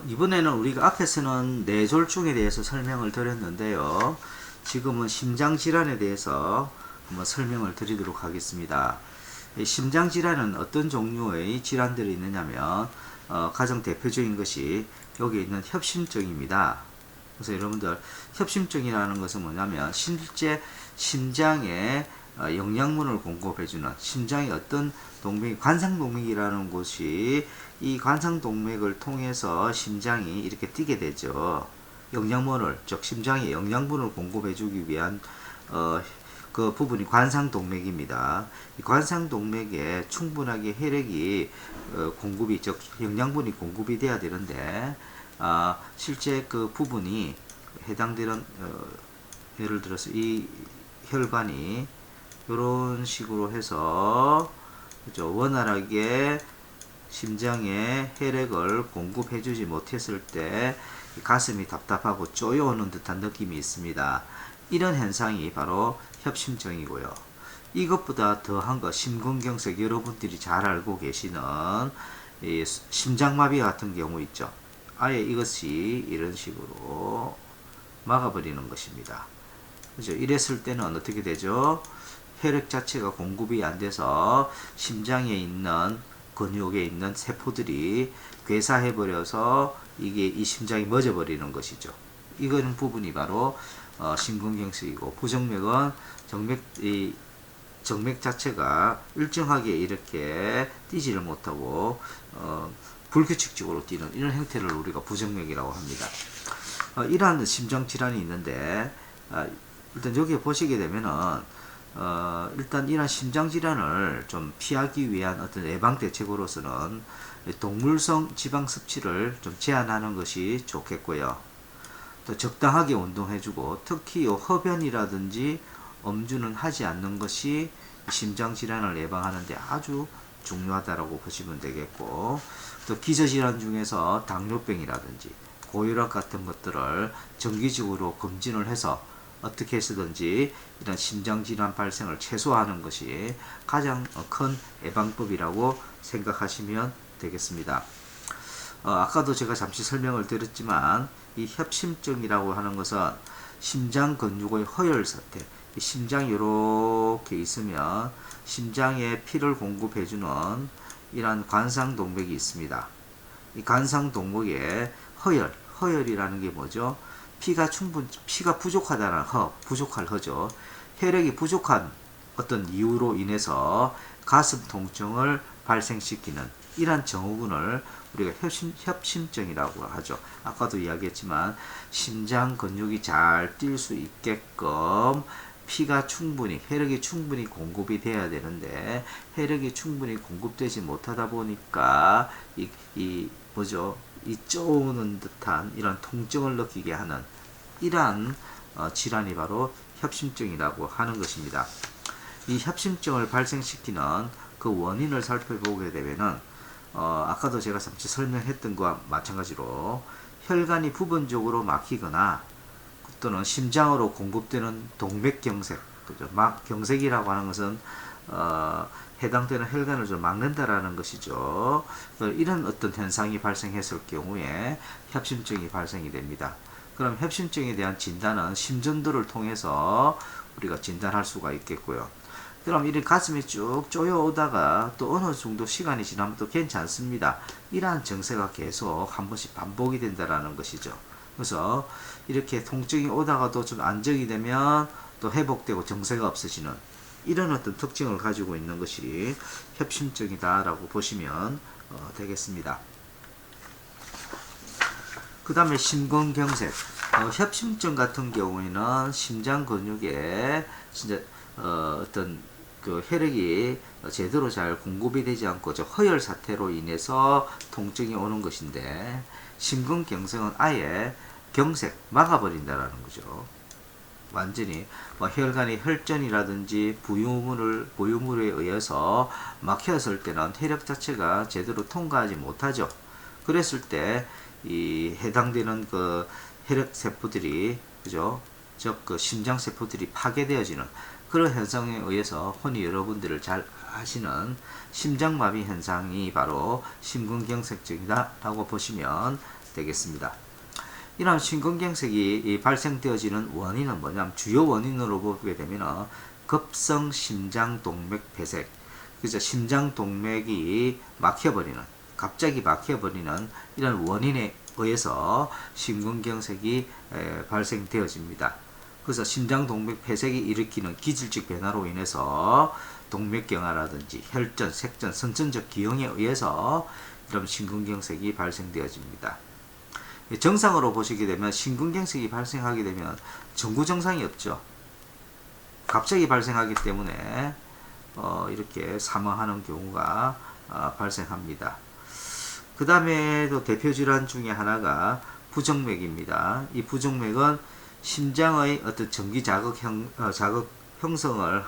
이번에는 우리가 앞에서는 뇌졸중에 대해서 설명을 드렸는데요. 지금은 심장질환에 대해서 한번 설명을 드리도록 하겠습니다. 이 심장질환은 어떤 종류의 질환들이 있느냐면 가장 대표적인 것이 여기 있는 협심증입니다. 그래서 여러분들 협심증이라는 것은 뭐냐면 실제 심장에 영양분을 공급해주는 심장의 어떤 동맥, 관상동맥이라는 곳이 이 관상동맥을 통해서 심장이 이렇게 뛰게 되죠. 영양분을, 즉 심장에 영양분을 공급해주기 위한 그 부분이 관상동맥입니다. 이 관상동맥에 충분하게 혈액이 공급이, 즉 영양분이 공급이 돼야 되는데 실제 그 부분이 해당되는 예를 들어서 이 혈관이 이런 식으로 해서 그죠? 원활하게 심장에 혈액을 공급해주지 못했을 때 가슴이 답답하고 쪼여오는 듯한 느낌이 있습니다. 이런 현상이 바로 협심증이고요. 이것보다 더한 거 심근경색, 여러분들이 잘 알고 계시는 이 심장마비 같은 경우 있죠. 아예 이것이 이런 식으로 막아버리는 것입니다. 그죠? 이랬을 때는 어떻게 되죠? 혈액 자체가 공급이 안 돼서 심장에 있는 근육에 있는 세포들이 괴사해버려서 이게 이 심장이 멎어버리는 것이죠. 이거는 부분이 바로 심근경색이고, 부정맥은 정맥 자체가 일정하게 이렇게 뛰지를 못하고 불규칙적으로 뛰는 이런 형태를 우리가 부정맥이라고 합니다. 이러한 심장 질환이 있는데 일단 여기에 보시게 되면은 일단 이런 심장 질환을 좀 피하기 위한 어떤 예방 대책으로서는 동물성 지방 섭취를 좀 제한하는 것이 좋겠고요. 또 적당하게 운동해주고, 특히 흡연이라든지 음주는 하지 않는 것이 심장 질환을 예방하는데 아주 중요하다고 보시면 되겠고, 또 기저질환 중에서 당뇨병이라든지 고혈압 같은 것들을 정기적으로 검진을 해서 어떻게 해서든지 이런 심장질환 발생을 최소화하는 것이 가장 큰 예방법이라고 생각하시면 되겠습니다. 아까도 제가 잠시 설명을 드렸지만 이 협심증이라고 하는 것은 심장 근육의 허열 상태, 심장이 이렇게 있으면 심장에 피를 공급해주는 이러한 관상동맥이 있습니다. 이 관상동맥의 허열이라는 게 뭐죠? 피가 부족하다는 부족할 허죠. 혈액이 부족한 어떤 이유로 인해서 가슴 통증을 발생시키는 이러한 증후군을 우리가 협심증이라고 하죠. 아까도 이야기했지만 심장 근육이 잘 뛸 수 있게끔 혈액이 충분히 공급이 돼야 되는데 혈액이 충분히 공급되지 못하다 보니까 뭐죠? 이 쪼는 듯한 이런 통증을 느끼게 하는 이러한 질환이 바로 협심증이라고 하는 것입니다. 이 협심증을 발생시키는 그 원인을 살펴보게 되면은 아까도 제가 잠시 설명했던 것과 마찬가지로 혈관이 부분적으로 막히거나 또는 심장으로 공급되는 동맥경색, 그죠? 경색이라고 하는 것은 해당되는 혈관을 좀 막는다라는 것이죠. 이런 어떤 현상이 발생했을 경우에 협심증이 발생이 됩니다. 그럼 협심증에 대한 진단은 심전도를 통해서 우리가 진단할 수가 있겠고요. 그럼 이런 가슴이 쭉 쪼여오다가 또 어느 정도 시간이 지나면 또 괜찮습니다. 이러한 증세가 계속 한 번씩 반복이 된다라는 것이죠. 그래서 이렇게 통증이 오다가도 좀 안정이 되면 또 회복되고 증세가 없어지는 이런 어떤 특징을 가지고 있는 것이 협심증이다라고 보시면 되겠습니다. 그 다음에 심근경색. 협심증 같은 경우에는 심장 근육에 진짜 어떤 그 혈액이 제대로 잘 공급이 되지 않고 허열 사태로 인해서 통증이 오는 것인데, 심근경색은 아예 경색 막아버린다라는 거죠. 완전히 혈관의 혈전이라든지 부유물에 의해서 막혔을 때는 혈액 자체가 제대로 통과하지 못하죠. 그랬을 때 이 해당되는 그 혈액 세포들이, 그죠? 즉 그 심장 세포들이 파괴되어지는 그런 현상에 의해서 흔히 여러분들을 잘 아시는 심장마비 현상이 바로 심근경색증이다라고 보시면 되겠습니다. 이런 심근경색이 발생되어지는 원인은 뭐냐면, 주요 원인으로 보게 되면 급성 심장동맥 폐색, 그죠? 심장동맥이 막혀버리는, 갑자기 막혀버리는 이런 원인에 의해서 심근경색이 발생되어집니다. 그래서 심장동맥 폐색이 일으키는 기질적 변화로 인해서 동맥경화라든지 혈전, 색전, 선천적 기형에 의해서 이런 심근경색이 발생되어집니다. 정상으로 보시게 되면 심근경색이 발생하게 되면 전구증상이 없죠. 갑자기 발생하기 때문에 이렇게 사망하는 경우가 발생합니다. 그 다음에도 대표 질환 중에 하나가 부정맥입니다. 이 부정맥은 심장의 어떤 전기 자극 형성을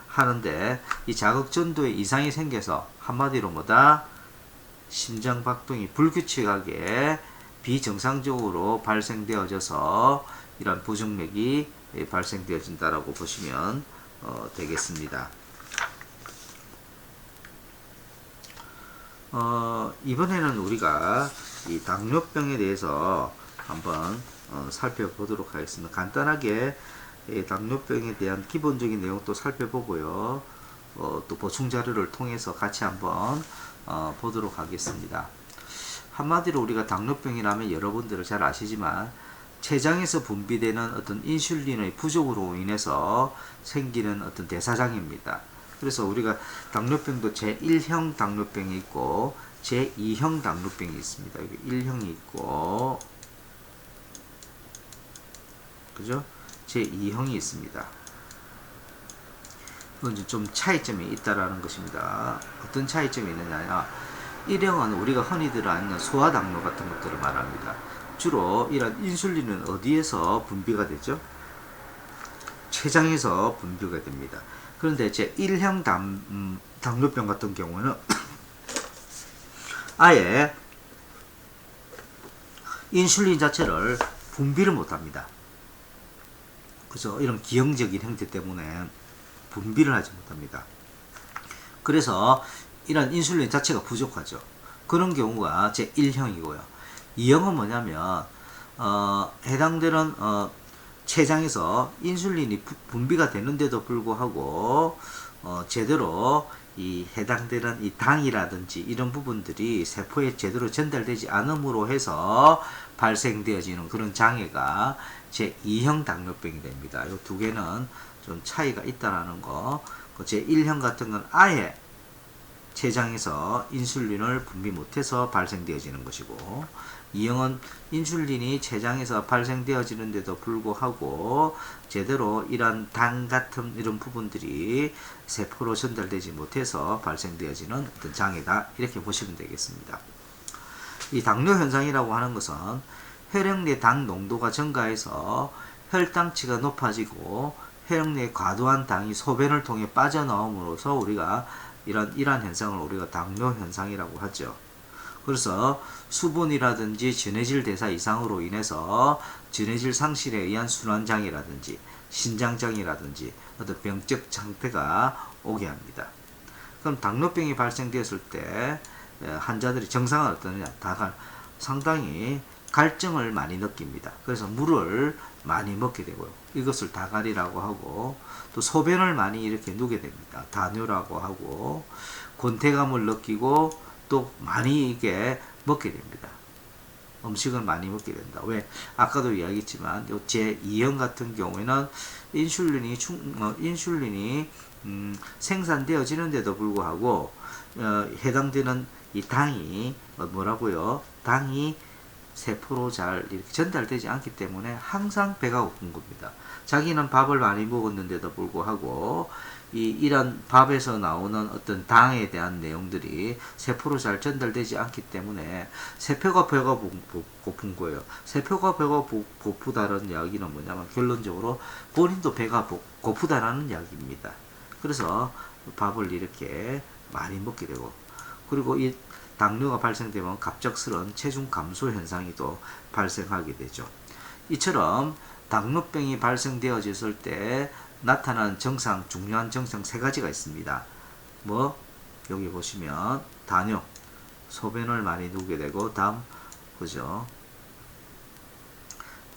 하는데, 이 자극 전도에 이상이 생겨서 한마디로 뭐다? 심장 박동이 불규칙하게 비정상적으로 발생되어져서 이런 부정맥이 발생되어진다라고 보시면 되겠습니다. 이번에는 우리가 이 당뇨병에 대해서 한번 살펴보도록 하겠습니다. 간단하게 당뇨병에 대한 기본적인 내용도 살펴보고요. 또 보충 자료를 통해서 같이 한번 보도록 하겠습니다. 한마디로 우리가 당뇨병이라면 여러분들은 잘 아시지만 췌장에서 분비되는 어떤 인슐린의 부족으로 인해서 생기는 어떤 대사장입니다. 그래서 우리가 당뇨병도 제1형 당뇨병이 있고 제2형 당뇨병이 있습니다. 여기 1형이 있고, 그죠? 제2형이 있습니다. 이건 좀 차이점이 있다라는 것입니다. 어떤 차이점이 있느냐? 1형은 우리가 흔히들 아는 소아당뇨 같은 것들을 말합니다. 주로 이런 인슐린은 어디에서 분비가 되죠? 췌장에서 분비가 됩니다. 그런데 제1형 당뇨병 같은 경우는 아예 인슐린 자체를 분비를 못합니다. 그죠? 이런 기형적인 형태 때문에 분비를 하지 못합니다. 그래서 이런 인슐린 자체가 부족하죠. 그런 경우가 제1형이고요. 2형은 뭐냐면 해당되는 췌장에서 인슐린이 분비가 되는데도 불구하고 제대로 이 해당되는 이 당이라든지 이런 부분들이 세포에 제대로 전달되지 않음으로 해서 발생되어지는 그런 장애가 제2형 당뇨병이 됩니다. 이 두 개는 좀 차이가 있다라는 거. 제1형 같은 건 아예 췌장에서 인슐린을 분비 못해서 발생되어지는 것이고, 2형은 인슐린이 췌장에서 발생되어지는데도 불구하고 제대로 이런 당 같은 이런 부분들이 세포로 전달되지 못해서 발생되어지는 어떤 장애다, 이렇게 보시면 되겠습니다. 이 당뇨 현상이라고 하는 것은 혈액 내 당 농도가 증가해서 혈당치가 높아지고 혈액 내 과도한 당이 소변을 통해 빠져나옴으로써 우리가 이러한 현상을 우리가 당뇨 현상이라고 하죠. 그래서 수분이라든지 전해질 대사 이상으로 인해서 전해질 상실에 의한 순환장애라든지 신장장애라든지 어떤 병적 상태가 오게 합니다. 그럼 당뇨병이 발생되었을 때 환자들이 정상은 어떠느냐? 다가 상당히 갈증을 많이 느낍니다. 그래서 물을 많이 먹게 되고요. 이것을 다갈이라고 하고, 또 소변을 많이 이렇게 누게 됩니다. 다뇨라고 하고, 권태감을 느끼고 또 많이 이게 먹게 됩니다. 음식을 많이 먹게 된다. 왜? 아까도 이야기했지만 제2형 같은 경우에는 인슐린이 생산되어지는데도 불구하고 해당되는 이 당이 뭐라고요? 당이 세포로 잘 이렇게 전달되지 않기 때문에 항상 배가 고픈 겁니다. 자기는 밥을 많이 먹었는데도 불구하고 이런 밥에서 나오는 어떤 당에 대한 내용들이 세포로 잘 전달되지 않기 때문에 세포가 배가 고픈 거예요. 세포가 배가 고프다는 이야기는 뭐냐면 결론적으로 본인도 배가 고프다라는 이야기입니다. 그래서 밥을 이렇게 많이 먹게 되고, 그리고 이 당뇨가 발생되면 갑작스러운 체중 감소 현상이 또 발생하게 되죠. 이처럼 당뇨병이 발생되어졌을 때 나타나는 증상, 중요한 증상 세 가지가 있습니다. 뭐 여기 보시면 단요, 소변을 많이 누게 되고, 다음 그죠?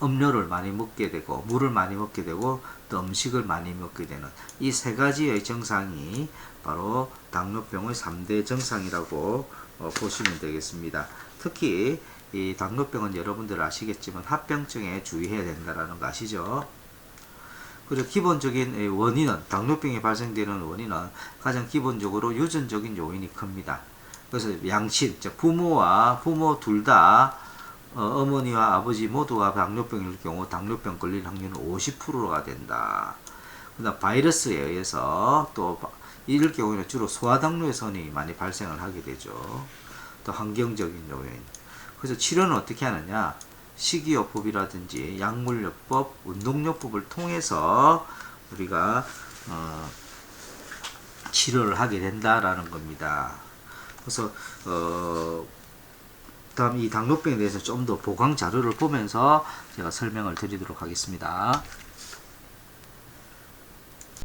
음료를 많이 먹게 되고, 물을 많이 먹게 되고, 또 음식을 많이 먹게 되는 이 세 가지의 증상이 바로 당뇨병의 3대 증상이라고 보시면 되겠습니다. 특히 이 당뇨병은 여러분들 아시겠지만 합병증에 주의해야 된다는 거 아시죠? 그리고 기본적인 원인은, 당뇨병이 발생되는 원인은 가장 기본적으로 유전적인 요인이 큽니다. 그래서 양친, 즉 부모 둘 다 어머니와 아버지 모두가 당뇨병일 경우 당뇨병 걸릴 확률은 50%가 된다. 그다음 바이러스에 의해서 또 이럴 경우에는 주로 소아당뇨선이 많이 발생을 하게 되죠. 또 환경적인 요인. 그래서 치료는 어떻게 하느냐? 식이요법이라든지 약물요법, 운동요법을 통해서 우리가 치료를 하게 된다라는 겁니다. 그래서 다음 이 당뇨병에 대해서 좀 더 보강 자료를 보면서 제가 설명을 드리도록 하겠습니다.